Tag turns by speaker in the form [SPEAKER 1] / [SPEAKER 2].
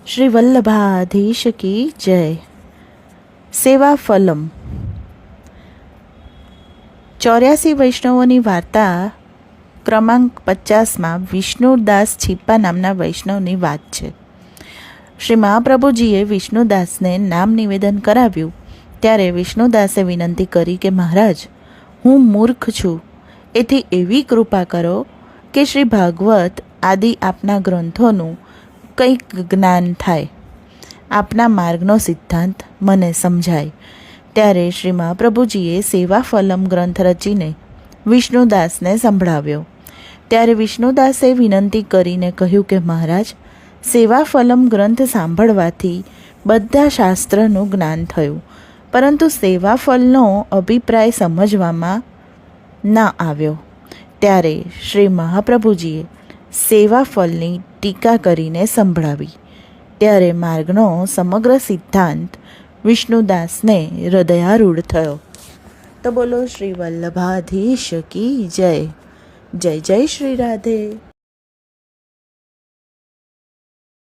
[SPEAKER 1] શ્રી વલ્લભાધીશ કી જય. સેવા ફલમ. 84 વૈષ્ણવોની વાર્તા ક્રમાંક 50માં વિષ્ણુદાસ છીપા નામના વૈષ્ણવની વાત છે. શ્રી મહાપ્રભુજીએ વિષ્ણુદાસને નામ નિવેદન કરાવ્યું ત્યારે વિષ્ણુદાસે વિનંતી કરી કે મહારાજ, હું મૂર્ખ છું, એથી એવી કૃપા કરો કે શ્રી ભાગવત આદિ આપના ગ્રંથોનું કંઈક જ્ઞાન થાય, આપના માર્ગનો સિદ્ધાંત મને સમજાય. ત્યારે શ્રી મહાપ્રભુજીએ સેવા ફલમ ગ્રંથ રચીને વિષ્ણુદાસને સંભળાવ્યો. ત્યારે વિષ્ણુદાસે વિનંતી કરીને કહ્યું કે મહારાજ, સેવા ફલમ ગ્રંથ સાંભળવાથી બધા શાસ્ત્રનું જ્ઞાન થયું, પરંતુ સેવા ફલનો અભિપ્રાય સમજવામાં ન આવ્યો. ત્યારે શ્રી મહાપ્રભુજીએ સેવા ફલની ટીકા કરીને સંભળાવી. ત્યારે માર્ગનો સમગ્ર સિદ્ધાંત વિષ્ણુદાસને હૃદયારૂઢ થયો. તો બોલો શ્રી વલ્લભાધીશ કી જય. જય જય શ્રી રાધે.